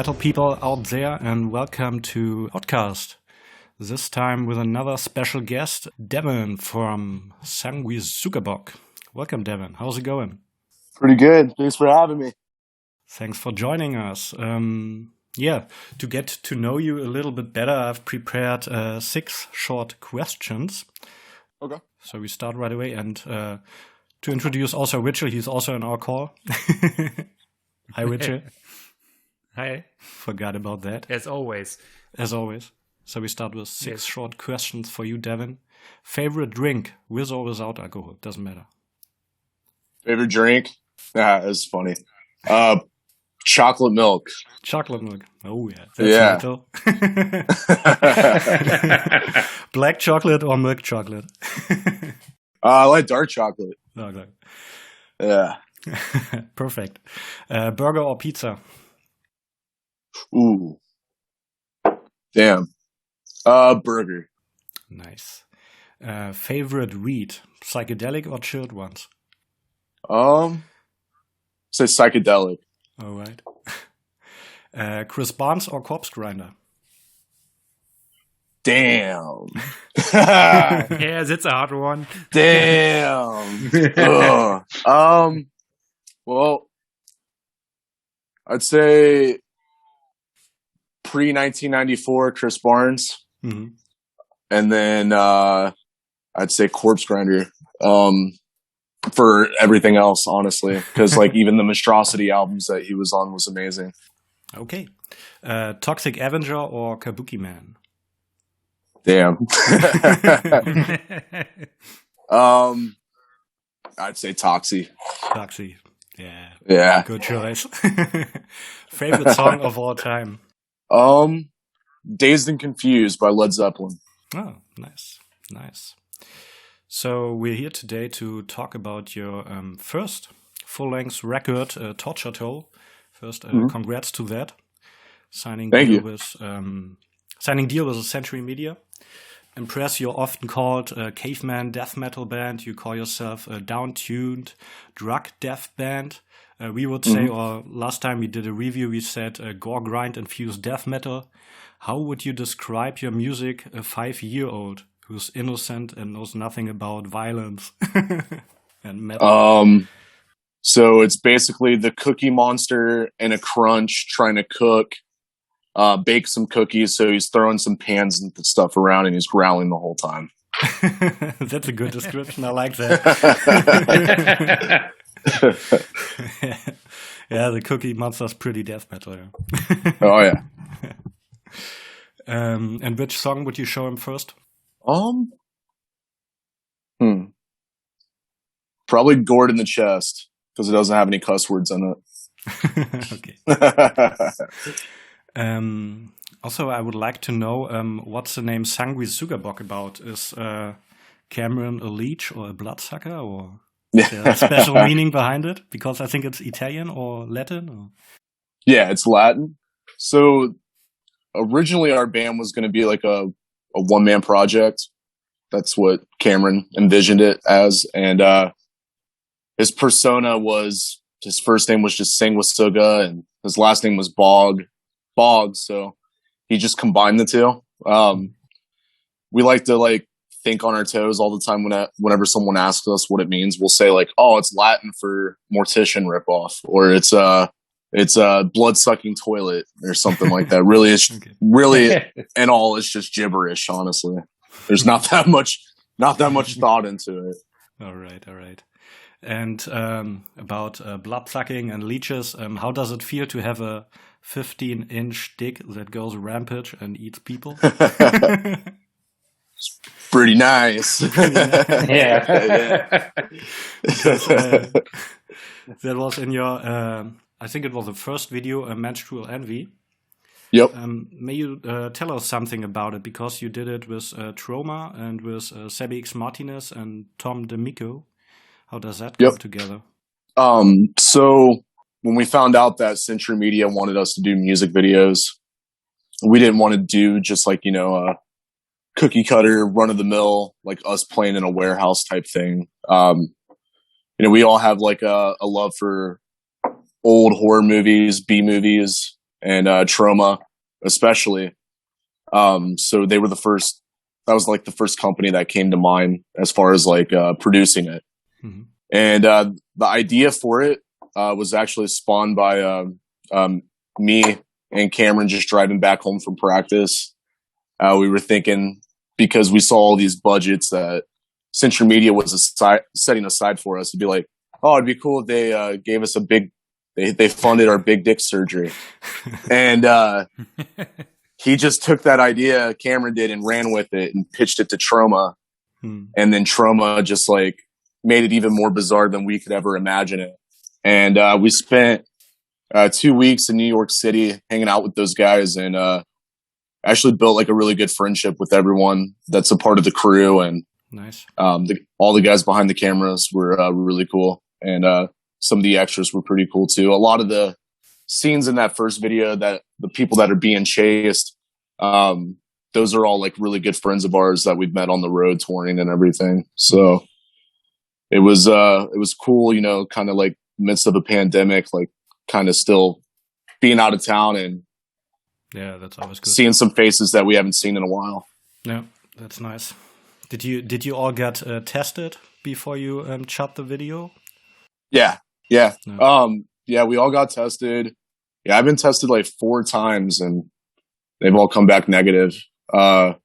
metal people out there, and welcome to Podcast. This time with another special guest, Devin from Sanguisugabogg. Welcome, Devin. How's it going? Pretty good. Thanks for having me. Thanks for joining us. To get to know you a little bit better, I've prepared 6 short questions. Okay. So we start right away. And to introduce also Richard, he's also in our call. Hi, Richard. Hi. Forgot about that. As always. So we start with 6 short questions for you, Devin. Favorite drink, with or without alcohol? Doesn't matter. Favorite drink? That's funny. Chocolate milk. Chocolate milk. Oh, yeah. That's metal. Black chocolate or milk chocolate? I like dark chocolate. Okay. Yeah. Perfect. Burger or pizza? Ooh. Damn. Burger. Nice. Favorite weed, psychedelic or chilled ones? Say psychedelic. All right. Chris Barnes or Corpse Grinder? Damn. Yes, it's a hard one. Damn. Well, I'd say pre-1994 Chris Barnes. Mm-hmm. And then I'd say Corpse Grinder for everything else, honestly. Because like even the Monstrosity albums that he was on was amazing. Okay. Toxic Avenger or Kabuki Man? Damn. I'd say Toxie. Toxie. Yeah. Yeah. Good choice. Favorite song of all time? Dazed and Confused by Led Zeppelin. Oh, nice. So we're here today to talk about your first full-length record, Torture Toll. First, congrats to that. Signing deal with Century Media. Impress, you're often called a caveman death metal band. You call yourself a down-tuned drug death band. We would say, or last time we did a review, we said gore grind infused death metal. How would you describe your music, a 5-year-old who's innocent and knows nothing about violence and metal? So it's basically the Cookiemonster and a crunch trying to bake some cookies. So he's throwing some pans and stuff around and he's growling the whole time. That's a good description. I like that. Yeah, the Cookiemonster's pretty death metal. Yeah. Oh yeah. And which song would you show him first? Probably Gored in the Chest because it doesn't have any cuss words in it. Okay. Also, I would like to know what's the name Sanguisugabogg about? Is Cameron a leech or a bloodsucker, or is there a special meaning behind it? Because I think it's Italian or Latin. Or? Yeah, it's Latin. So originally our band was going to be like a one-man project. That's what Cameron envisioned it as. And his persona was, his first name was just Sanguisuga and his last name was Bogg. So he just combined the two. We like to think on our toes all the time whenever someone asks us what it means. We'll say oh, it's Latin for mortician ripoff, or it's a blood-sucking toilet or something like that. Really, it's really and all it's just gibberish. Honestly, there's not that much thought into it. All right. And about blood-sucking and leeches, how does it feel to have a 15-inch dick that goes rampage and eats people? It's pretty nice. Yeah. Because, that was in your, I think it was the first video, Menstrual Envy. Yep. May you tell us something about it, because you did it with Trauma and with Sebi X Martinez and Tom D'Amico. How does that come together? So when we found out that Century Media wanted us to do music videos, we didn't want to do just a cookie cutter, run of the mill, like us playing in a warehouse type thing. We all have a love for old horror movies, B movies, and Trauma, especially. So they were that was like the first company that came to mind as far as like producing it. Mm-hmm. And the idea for it was actually spawned by me and Cameron just driving back home from practice. We were thinking, because we saw all these budgets that Century Media was setting aside for us, to be like, oh, it'd be cool if they gave us they funded our big dick surgery. And he just took that idea, Cameron did, and ran with it and pitched it to Trauma. And then Trauma just like made it even more bizarre than we could ever imagine it. And we spent 2 weeks in New York City hanging out with those guys, and actually built like a really good friendship with everyone that's a part of the crew. And nice. All the guys behind the cameras were really cool. And some of the extras were pretty cool too. A lot of the scenes in that first video, that the people that are being chased, those are all like really good friends of ours that we've met on the road touring and everything. So it was cool, kind of like midst of a pandemic, like kind of still being out of town and yeah, that's always good. Seeing some faces that we haven't seen in a while. Yeah, that's nice. Did you all get tested before you shot the video? Yeah. No. Yeah, we all got tested. Yeah, I've been tested like 4 times and they've all come back negative. Like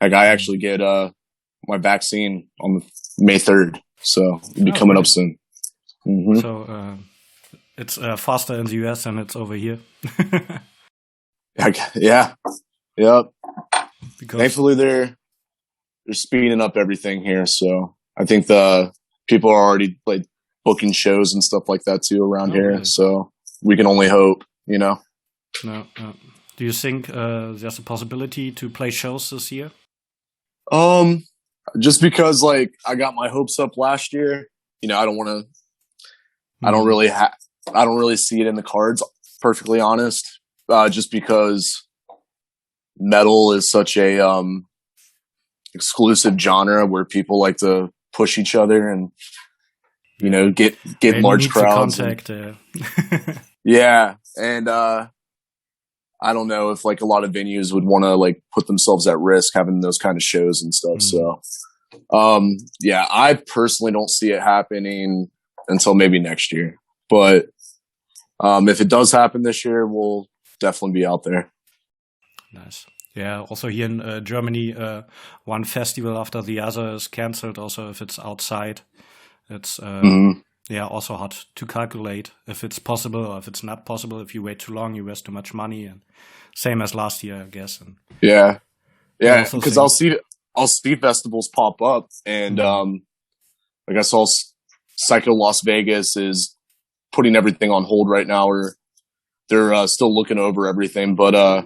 I actually get my vaccine on May 3rd, so it'll be coming up soon. Mm-hmm. So it's faster in the US than it's over here. Yeah. Yep. Because thankfully they're speeding up everything here, so I think the people are already like booking shows and stuff like that too around here. Really? So we can only hope, No. Do you think there's a possibility to play shows this year? Just because like I got my hopes up last year, I don't want to. I don't really see it in the cards. Perfectly honest, just because metal is such a exclusive genre where people like to push each other and get large crowds. Yeah, and I don't know if like a lot of venues would want to like put themselves at risk having those kind of shows and stuff. So, yeah, I personally don't see it happening until maybe next year. But if it does happen this year, we'll definitely be out there. Nice. Yeah, also here in Germany, one festival after the other is cancelled. Also, if it's outside, it's also hard to calculate if it's possible or if it's not possible. If you wait too long, you waste too much money. And same as last year, I guess. And yeah, because I'll see festivals pop up, and like I saw Psycho Las Vegas is putting everything on hold right now, or they're still looking over everything. But I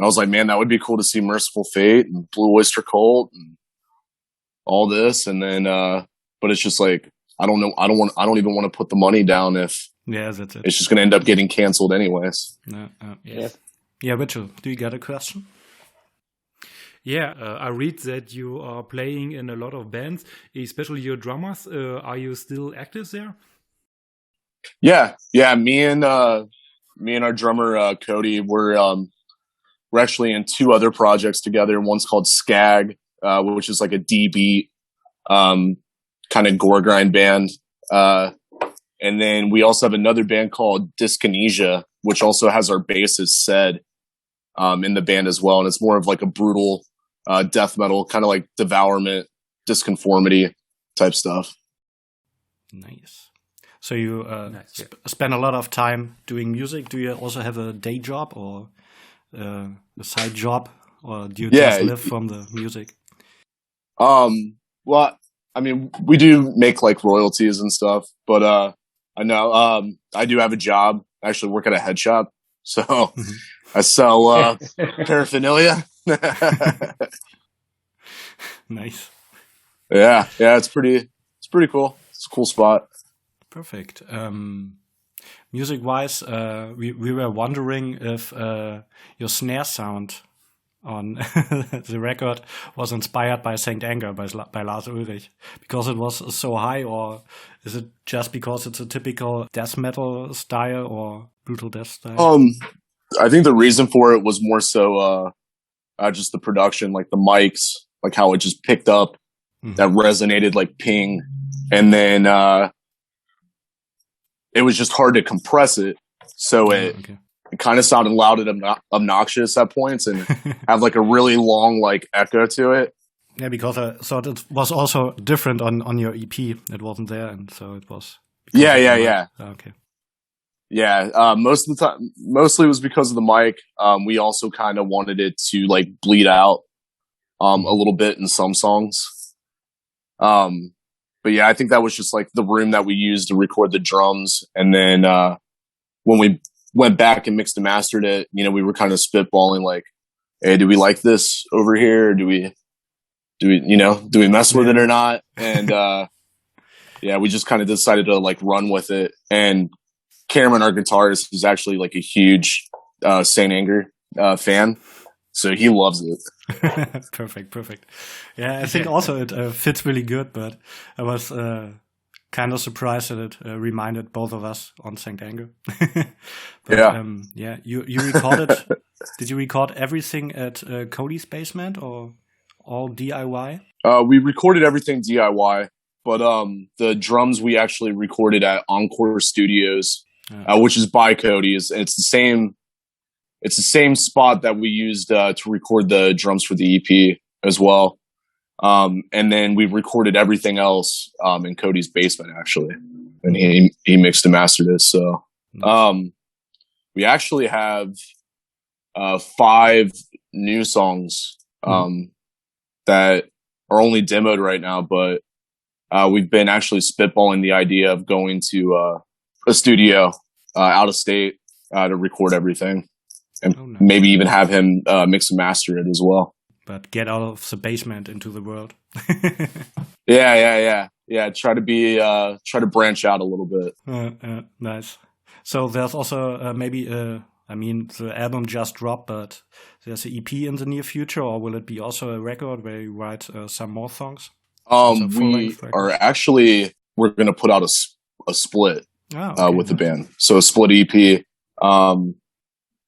was like, man, that would be cool to see Merciful Fate and Blue Oyster Cult and all this, and then but it's just like, I don't know. I don't even want to put the money down if that's it. It's just going to end up getting canceled anyways. Yeah, Mitchell, do you got a question? Yeah, I read that you are playing in a lot of bands, especially your drummers. Are you still active there? Yeah. Me and our drummer Cody, we're actually in 2 other projects together. One's called Skag, which is like a D-beat kind of gore grind band. And then we also have another band called Dyskinesia, which also has our bassist Sed in the band as well. And it's more of like a brutal death metal, kind of like Devourment, Disconformity type stuff. Nice. So you spend a lot of time doing music. Do you also have a day job or a side job, or do you just live from the music? Well, I mean, we do make like royalties and stuff, but I know I do have a job. I actually work at a head shop, so I sell paraphernalia. Nice. Yeah, it's pretty cool. It's a cool spot. Perfect. Music-wise, we were wondering if your snare sound on the record was inspired by Saint Anger by Lars Ulrich because it was so high, or is it just because it's a typical death metal style or brutal death style? I think the reason for it was more so just the production, like the mics, like how it just picked up, that resonated like ping, and then it was just hard to compress it, so it kind of sounded loud and obnoxious at points, and have like a really long like echo to it. Yeah, because I thought it was also different on your EP. It wasn't there, and so it was. Yeah. Okay. Yeah, most of the time, mostly it was because of the mic. We also kind of wanted it to like bleed out a little bit in some songs. But yeah, I think that was just like the room that we used to record the drums. And then when we went back and mixed and mastered it, you know, we were kind of spitballing like, hey, do we like this over here? Do we mess with it or not? And yeah, we just kind of decided to like run with it. And Cameron, our guitarist, is actually like a huge Saint Anger fan. So he loves it. Perfect. Yeah, I think also it fits really good, but I was kind of surprised that it reminded both of us on Saint Anger. But, you recorded, did you record everything at Cody's basement or all DIY? We recorded everything DIY, but the drums we actually recorded at Encore Studios, which is by Cody's. It's the same spot that we used to record the drums for the EP as well. And then we recorded everything else in Cody's basement, actually. And he mixed and mastered it. So we actually have 5 new songs that are only demoed right now, but we've been actually spitballing the idea of going to a studio out of state to record everything. And maybe even have him mix and master it as well. But get out of the basement into the world. Yeah. Try to branch out a little bit. Nice. So there's also maybe the album just dropped, but there's an EP in the near future, or will it be also a record where you write some more songs? We're going to put out a split with the band. So a split EP.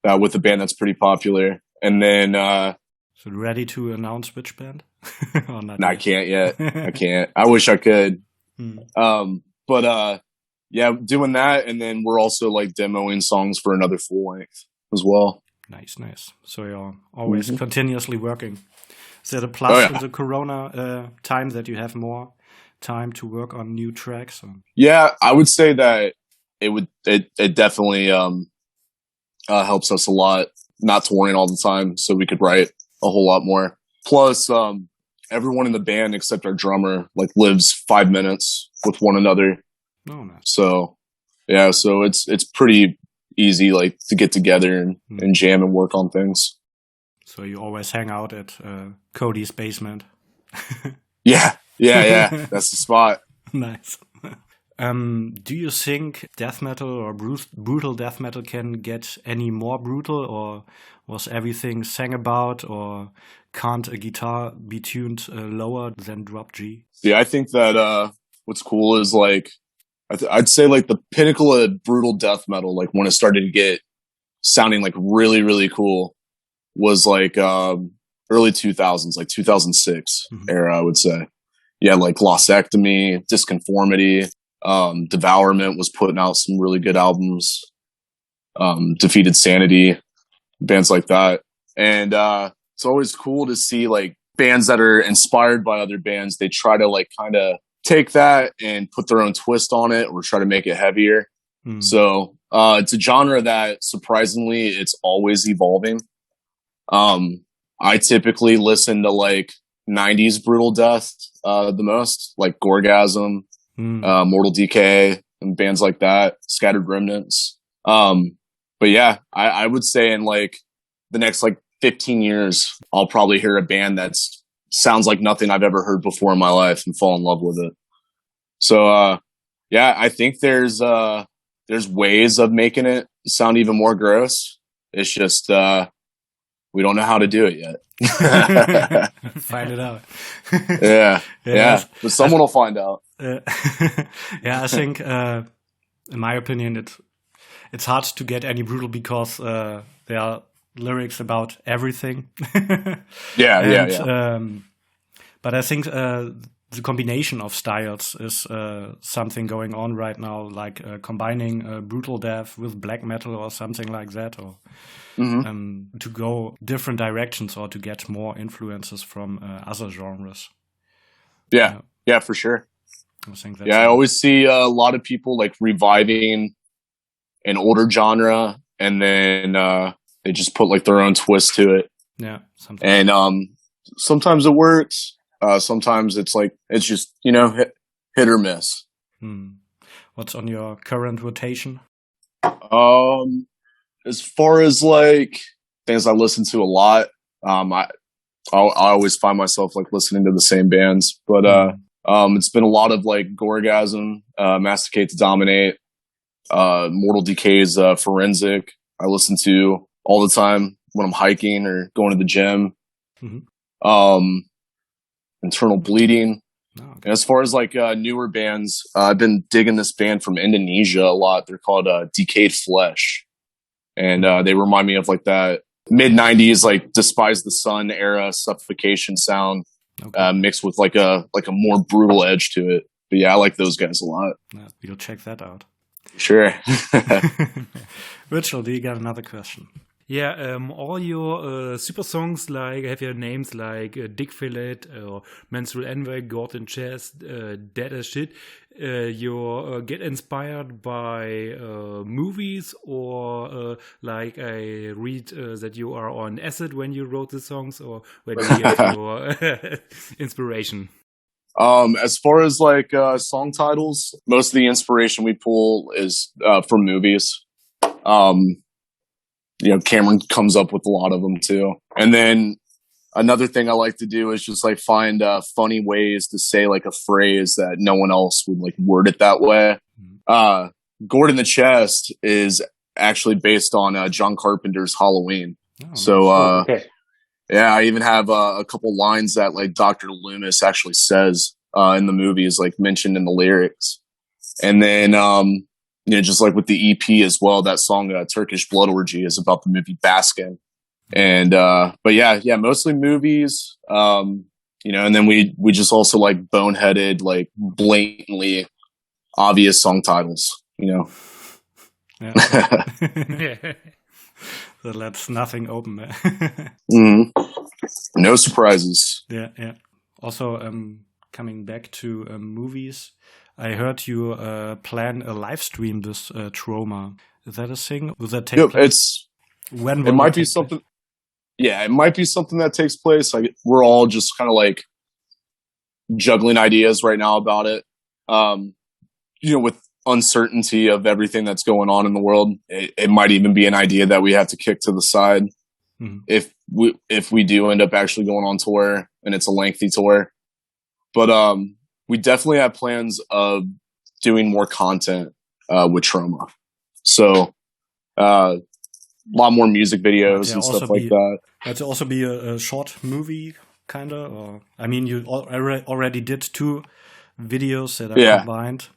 With a band that's pretty popular, and then so ready to announce which band? Or not no, I can't yet. I can't. I wish I could. But yeah, doing that, and then we're also like demoing songs for another full length as well. Nice. So you're always continuously working. Is that a plus in the Corona time that you have more time to work on new tracks? Or? Yeah, I would say that it definitely helps us a lot not touring all the time, so we could write a whole lot more. Plus, everyone in the band except our drummer like lives 5 minutes with one another. Oh, nice. So yeah, so it's pretty easy like to get together and jam and work on things. So you always hang out at Cody's basement. Yeah. That's the spot. Nice. Do you think death metal or brutal death metal can get any more brutal, or was everything sang about, or can't a guitar be tuned lower than drop G? Yeah, I think that what's cool is like I'd say like the pinnacle of brutal death metal, like when it started to get sounding like really, really cool, was like early 2000s, like 2006 era, I would say. Yeah, like Glossectomy, Disconformity. Devourment was putting out some really good albums. Defeated Sanity, bands like that. And it's always cool to see like bands that are inspired by other bands. They try to like kind of take that and put their own twist on it, or try to make it heavier. So it's a genre that surprisingly it's always evolving. I typically listen to like 90s brutal death the most, like Gorgasm, Mortal Decay, and bands like that, Scattered Remnants. But yeah, I would say in like the next like 15 years, I'll probably hear a band that sounds like nothing I've ever heard before in my life and fall in love with it. So yeah, I think there's ways of making it sound even more gross. It's just we don't know how to do it yet. Find it out. Yeah. But someone will find out. Yeah, I think, in my opinion, it's hard to get any brutal because there are lyrics about everything. Yeah. But I think the combination of styles is something going on right now, like combining brutal death with black metal or something like that, or to go different directions or to get more influences from other genres. Yeah, for sure. I think that's I always see a lot of people like reviving an older genre, and then they just put like their own twist to it. Yeah, and sometimes it works. Sometimes it's just, hit or miss. What's on your current rotation? As far as like things I listen to a lot, I always find myself like listening to the same bands, but it's been a lot of like Gorgasm, Masticate to Dominate, Mortal Decay's Forensic. I listen to all the time when I'm hiking or going to the gym. Internal Bleeding. And as far as like newer bands, I've been digging this band from Indonesia a lot. They're called Decayed Flesh, and they remind me of like that mid-90s like Despise the Sun era Suffocation sound, mixed with like a more brutal edge to it. But yeah, I like those guys a lot. We'll check that out. Sure. Rachel, do you got another question? Yeah, all your super songs like have your names like Dick Fillet or Menstrual Envy, God in Chest, Dead as Shit. You get inspired by movies, or like I read that you are on acid when you wrote the songs, or where do you get your inspiration? As far as like song titles, most of the inspiration we pull is from movies. Cameron comes up with a lot of them too. And then another thing I like to do is just like find funny ways to say like a phrase that no one else would like word it that way. Gourd in the Chest is actually based on John Carpenter's Halloween. Yeah, I even have a couple lines that like Dr. Loomis actually says in the movie is like mentioned in the lyrics. And then just like with the EP as well, that song Turkish Blood Orgy is about the movie Baskin. And but yeah, mostly movies. And then we just also like boneheaded, like blatantly obvious song titles, Yeah. So that's nothing open. No surprises. Yeah. Also, coming back to movies, I heard you plan a live stream this Trauma. Is that a thing? Will that take place? It might be something. Place? Yeah, it might be something that takes place. Like we're all just kind of like juggling ideas right now about it. With uncertainty of everything that's going on in the world, it might even be an idea that we have to kick to the side if we do end up actually going on tour, and it's a lengthy tour. But we definitely have plans of doing more content with Trauma. So a lot more music videos and stuff like that. That'll also be a short movie, kind of? Or I mean, you already did 2 videos that are combined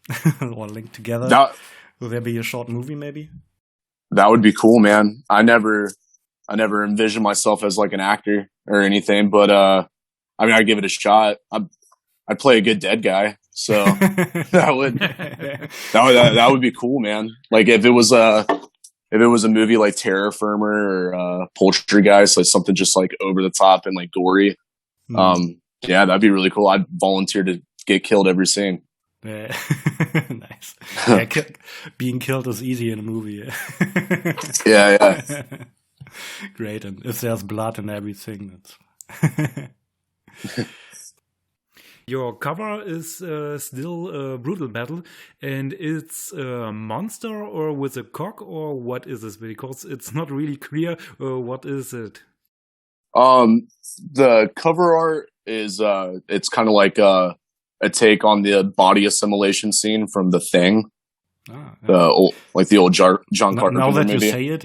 or linked together. Will there be a short movie, maybe? That would be cool, man. I never envisioned myself as like an actor or anything, but I'd give it a shot. I'd play a good dead guy, so that would be cool, man. Like if it was a movie like Terror Firmer or Poultrygeist, like something just like over the top and like gory. That'd be really cool. I'd volunteer to get killed every scene. Yeah. Nice. Yeah, being killed is easy in a movie. Yeah. Great, and if there's blood and everything, that's. Your cover is still brutal metal, and it's a monster or with a cock, or what is this? Because it's not really clear. What is it? The cover art is it's kind of like a take on the body assimilation scene from The Thing. The old John Carpenter now that movie. you say it,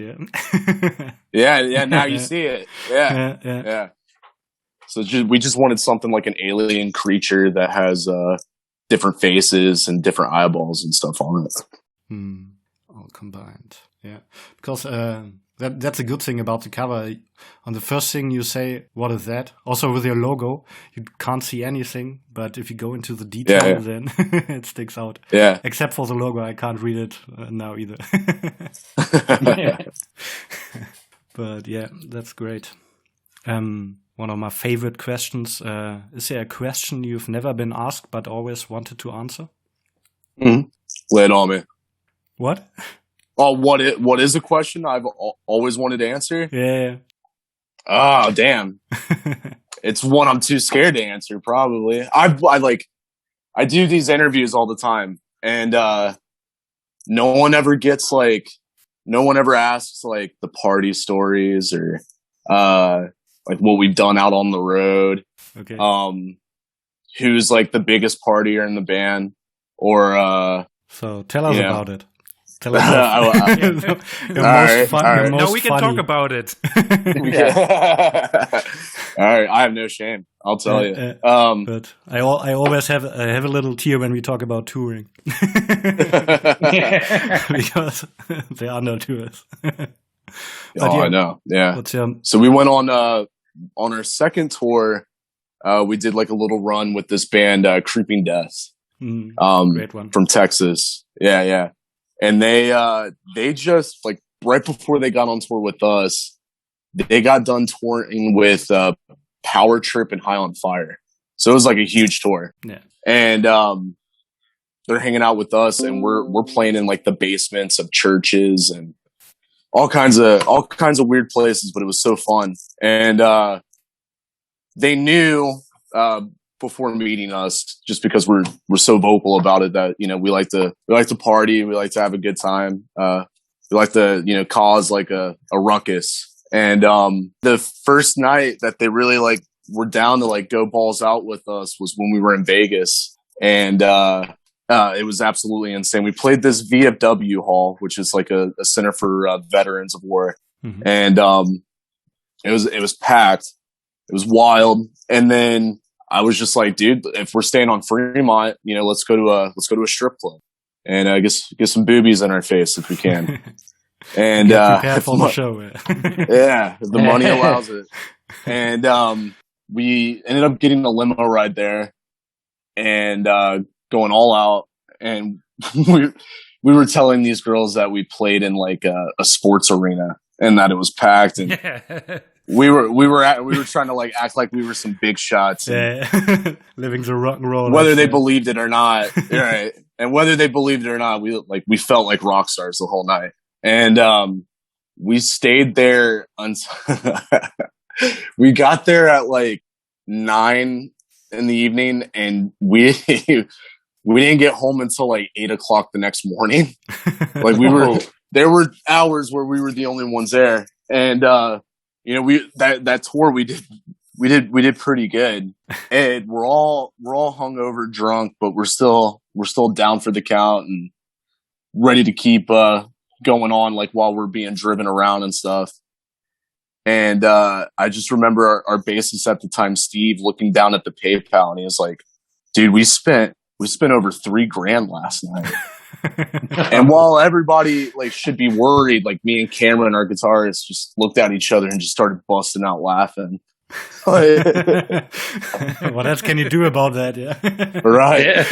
yeah. yeah. Now you see it. Yeah. So we just wanted something like an alien creature that has different faces and different eyeballs and stuff on it. All combined, yeah. Because that's a good thing about the cover. On the first thing you say, "What is that?" Also with your logo, you can't see anything, but if you go into the detail, then it sticks out. Yeah. Except for the logo, I can't read it now either. But yeah, that's great. One of my favorite questions, is there a question you've never been asked but always wanted to answer? Lay it on me. What? Oh, what is a question I've always wanted to answer? Yeah. Oh, damn. It's one I'm too scared to answer, probably. I do these interviews all the time, and no one ever asks like the party stories or like what we've done out on the road. Okay. Who's like the biggest partier in the band, or so tell us about it. Tell us No, we can talk about it. All right, I have no shame. I'll tell you. But I always have a little tear when we talk about touring because there are no tours. I know. Yeah. So we went on our second tour. We did like a little run with this band, Creeping Death, great one from Texas. Yeah. And they just like right before they got on tour with us, they got done touring with Power Trip and High on Fire. So it was like a huge tour. Yeah. And they're hanging out with us, and we're playing in like the basements of churches and all kinds of weird places, but it was so fun. And they knew before meeting us, just because we're so vocal about it, that we like to party, we like to have a good time, we like to cause like a ruckus. And the first night that they really like were down to like go balls out with us was when we were in Vegas, and it was absolutely insane. We played this VFW hall, which is like a center for veterans of war, and it was packed. It was wild. And then I was just like, dude, if we're staying on Fremont, let's go to a strip club and get some boobies in our face if we can. And prepare for the show. Yeah, if the money allows it. And we ended up getting a limo ride there and going all out. And we were telling these girls that we played in like a sports arena and that it was packed. And we were trying to like act like we were some big shots. Living the rock and roll. Whether they believed it or not, right? And whether they believed it or not, we felt like rock stars the whole night. And we stayed there until we got there at like 9 in the evening, and we didn't get home until like 8 o'clock the next morning. Like there were hours where we were the only ones there, and that tour we did pretty good, and we're all hungover, drunk, but we're still down for the count and ready to keep going on like while we're being driven around and stuff. And I just remember our bassist at the time, Steve, looking down at the PayPal, and he was like, "Dude, we spent over $3,000 last night." And while everybody like should be worried, like me and Cameron, our guitarist, just looked at each other and just started busting out laughing. What else can you do about that? Yeah. Right.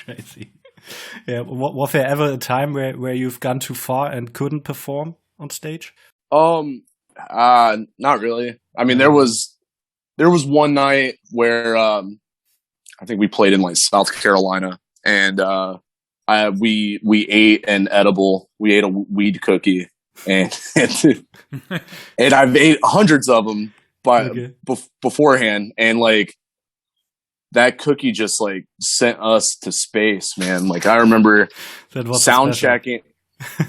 Crazy. Yeah. Was there ever a time where you've gone too far and couldn't perform on stage? Not really. I mean, there was one night where I think we played in like South Carolina, and we ate an edible. We ate a weed cookie, and and I've ate hundreds of them beforehand, and like that cookie just like sent us to space, man. Like I remember sound checking.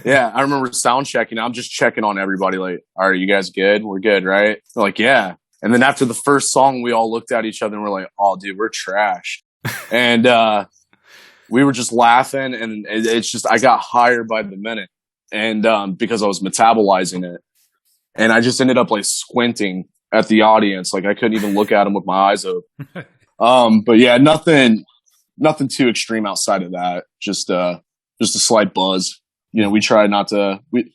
Yeah, I remember sound checking. I'm just checking on everybody. Like, "Are you guys good? We're good, right?" They're like, "Yeah." And then after the first song, we all looked at each other and we're like, "Oh, dude, we're trash." And we were just laughing, and it's just, I got higher by the minute. And because I was metabolizing it. And I just ended up like squinting at the audience. Like I couldn't even look at them with my eyes open. But yeah, nothing too extreme outside of that. Just a slight buzz. You know, we try not to, we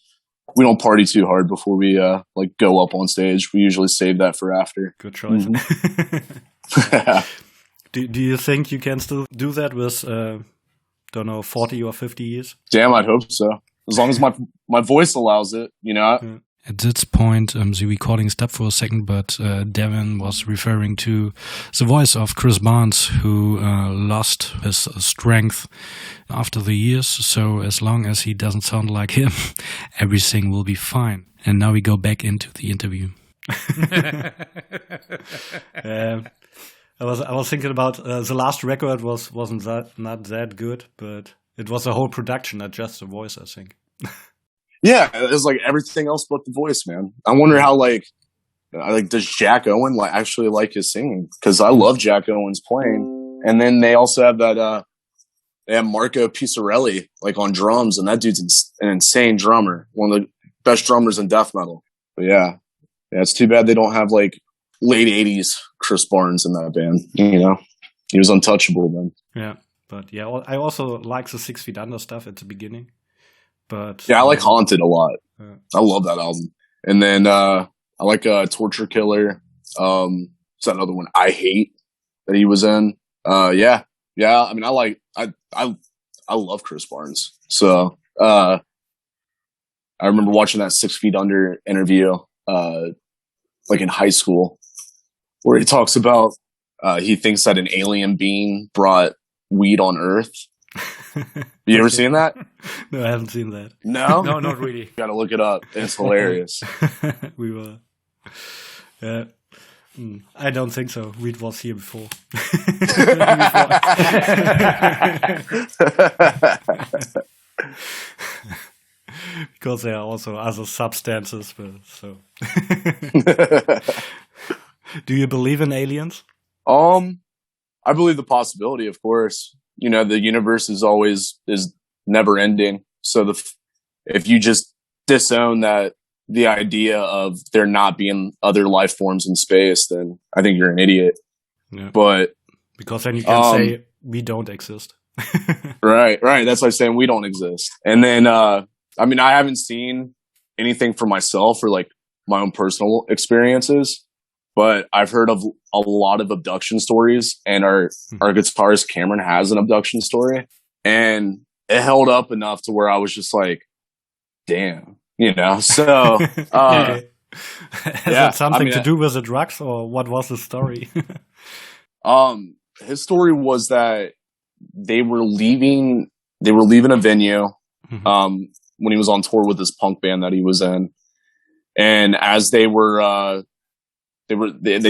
don't party too hard before we like go up on stage. We usually save that for after. Good choice. Do you think you can still do that with, don't know, 40 or 50 years? Damn, I'd hope so. As long as my voice allows it, you know. Yeah. At this point, the recording stopped for a second, but Devin was referring to the voice of Chris Barnes, who lost his strength after the years. So as long as he doesn't sound like him, everything will be fine. And now we go back into the interview. I was thinking about the last record wasn't not that good, but it was a whole production, not just the voice, I think. Yeah, it's like everything else but the voice, man. I wonder how does Jack Owen actually like his singing? Because I love Jack Owen's playing, and then they also have that they have Marco Pizzarelli like on drums, and that dude's an insane drummer, one of the best drummers in death metal. But yeah, it's too bad they don't have like late '80s Chris Barnes in that band. You know, he was untouchable then. Yeah, but yeah, I also like the 6 Feet Under stuff at the beginning. But yeah, I like Haunted a lot. I love that album. And then I like Torture Killer. Is that another one? I Hate that he was in. Yeah. I mean, I love Chris Barnes. So I remember watching that 6 Feet Under interview, like in high school, where he talks about he thinks that an alien being brought weed on Earth. You ever seen that? No, I haven't seen that. No? No, not really. Gotta look it up. It's hilarious. We were. Yeah. I don't think so. Weed was here before. Because there are also other substances. So. Do you believe in aliens? I believe the possibility, of course. You know, the universe is never ending. So if you just disown the idea of there not being other life forms in space, then I think you're an idiot. Yeah. But because then you can say we don't exist. Right. That's like saying we don't exist. And then, I mean, I haven't seen anything for myself or like my own personal experiences, but I've heard of a lot of abduction stories, and our guitarist Cameron has an abduction story, and it held up enough to where I was just like, damn, you know? So, Has it something to do with the drugs, or what was the story? His story was that they were leaving a venue, when he was on tour with this punk band that he was in. And as they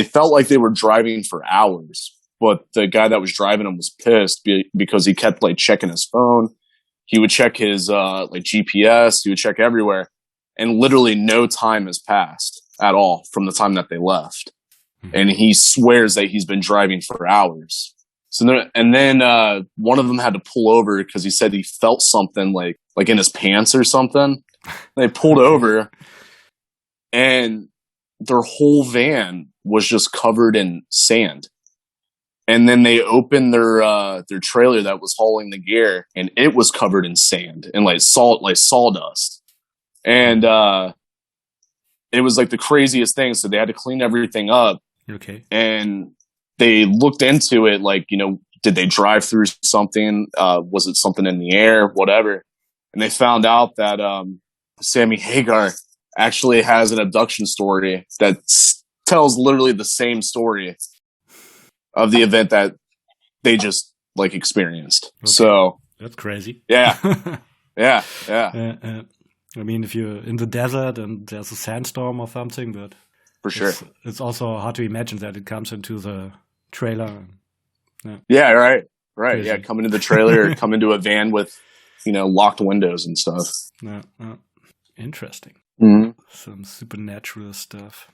felt like they were driving for hours, but the guy that was driving them was pissed because he kept like checking his phone. He would check his like GPS. He would check everywhere, and literally no time has passed at all from the time that they left. And he swears that he's been driving for hours. So then one of them had to pull over because he said he felt something like in his pants or something. They pulled over, and their whole van was just covered in sand. And then they opened their trailer that was hauling the gear, and it was covered in sand and like sawdust. And it was like the craziest thing. So they had to clean everything up. Okay. And they looked into it, like, you know, did they drive through something? Was it something in the air? Whatever. And they found out that Sammy Hagar actually has an abduction story that tells literally the same story of the event that they just like experienced. Okay. So that's crazy. Yeah. Yeah. I mean, if you're in the desert and there's a sandstorm or something, but for sure, it's also hard to imagine that it comes into the trailer. Yeah, right. Crazy. Yeah, come into the trailer or come into a van with, you know, locked windows and stuff. Interesting. Mm-hmm. Some supernatural stuff.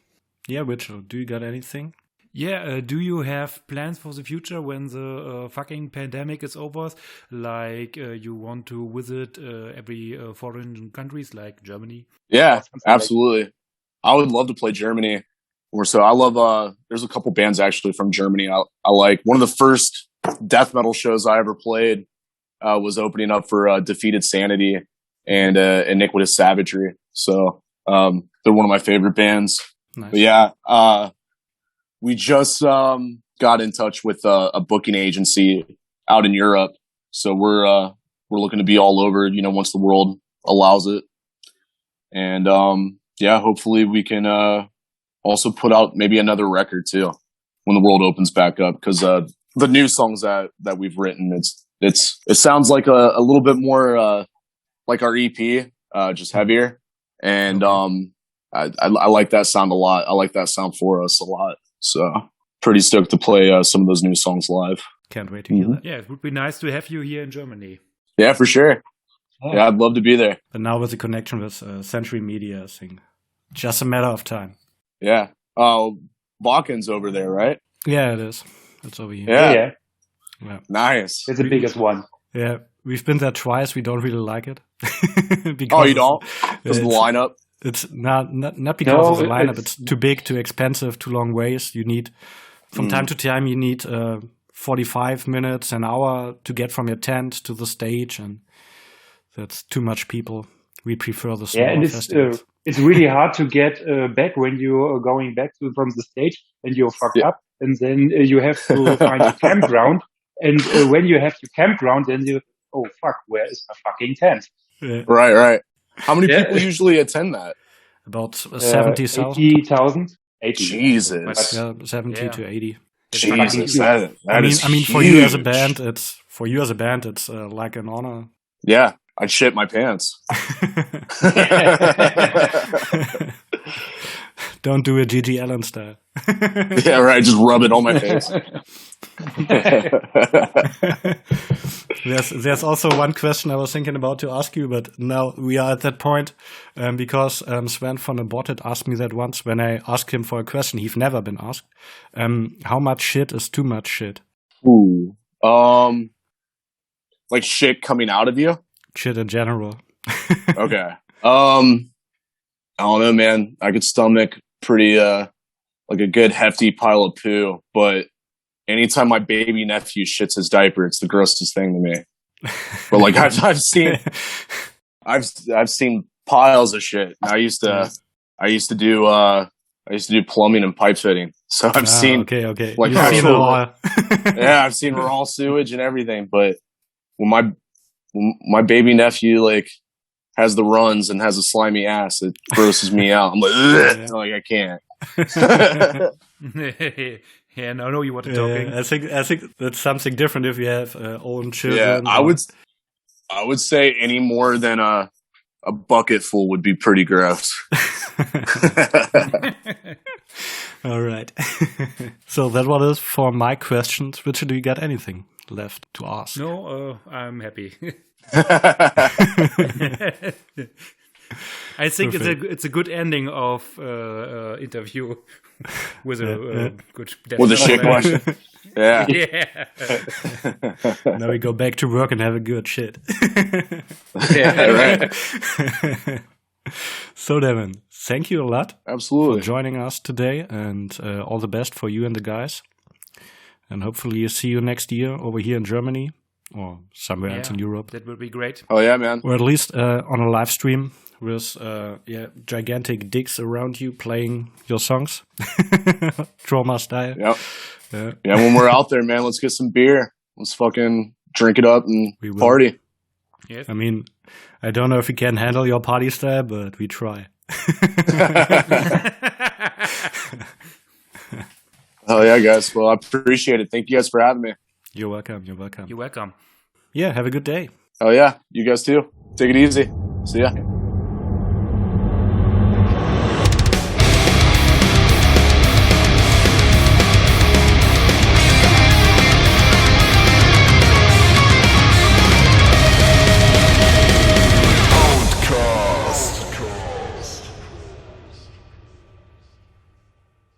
Yeah, Richard, do you got anything? Yeah, do you have plans for the future when the fucking pandemic is over? Like you want to visit every foreign countries like Germany? Yeah, absolutely. I would love to play Germany. Or so I love. There's a couple bands actually from Germany. I like. One of the first death metal shows I ever played was opening up for Defeated Sanity and Iniquitous Savagery. So they're one of my favorite bands. Nice. But yeah, we just got in touch with a booking agency out in Europe. So we're looking to be all over, once the world allows it. And yeah, hopefully we can also put out maybe another record too when the world opens back up. Because the new songs that we've written, it sounds like a little bit more like our EP, just heavier. And I like that sound a lot. I like that sound for us a lot. So pretty stoked to play some of those new songs live. Can't wait to hear that. Yeah, it would be nice to have you here in Germany. Yeah, for sure. Yeah, I'd love to be there. But now with the connection with Century Media, I think just a matter of time. Yeah. Balkan's over there, right? Yeah, it is. It's over here. Yeah. Nice. It's the biggest one. Yeah, we've been there twice. We don't really like it. Oh, you don't? Because of the lineup? It's not because of the lineup. It's too big, too expensive, too long ways. You need, from time to time, 45 minutes, an hour to get from your tent to the stage, and that's too much people. We prefer the smaller festivals. It's really hard to get back when you're going back from the stage and you're fucked up, and then you have to find a campground. And when you have your campground, then oh fuck, where is my fucking tent? Yeah. Right. How many people usually attend that? About 70,000. 80,000. 80. Jesus. Yeah, 70 to 80. Jesus. That is I mean, for you as a band, it's like an honor. Yeah, I'd shit my pants. Don't do a Gigi Allen style. Yeah, right. Just rub it on my face. There's also one question I was thinking about to ask you, but now we are at that point because Sven von der Bottet asked me that once when I asked him for a question he's never been asked. How much shit is too much shit? Ooh. Like shit coming out of you? Shit in general. Okay. I don't know, man. I could stomach pretty like a good hefty pile of poo, but anytime my baby nephew shits his diaper, it's the grossest thing to me. But like I've seen piles of shit. I used to do plumbing and pipe fitting. So I've seen okay. Like I've seen raw sewage and everything. But when my baby nephew like has the runs and has a slimy ass, it grosses me out. I'm like, like I can't. Yeah, no, I know you what you're talking. I think that's something different if you have own children. Yeah, I would say any more than a bucket full would be pretty gross. All right. So that was it for my questions. Richard, do you got anything left to ask? No, I'm happy. I think it's a good ending of interview with a good with a shit question. Yeah. Now we go back to work and have a good shit. Yeah, right. So Devin, thank you a lot. Absolutely. For joining us today, and all the best for you and the guys. And hopefully see you next year over here in Germany or somewhere else in Europe. That would be great. Oh yeah, man. Or at least on a live stream with gigantic dicks around you playing your songs. Trauma style. Yep. Yeah, when we're out there, man, let's get some beer. Let's fucking drink it up and party. Yes. I mean, I don't know if we can handle your party style, but we try. Oh yeah, guys. Well, I appreciate it. Thank you guys for having me. You're welcome. You're welcome. Yeah, have a good day. Oh yeah, you guys too. Take it easy. See ya.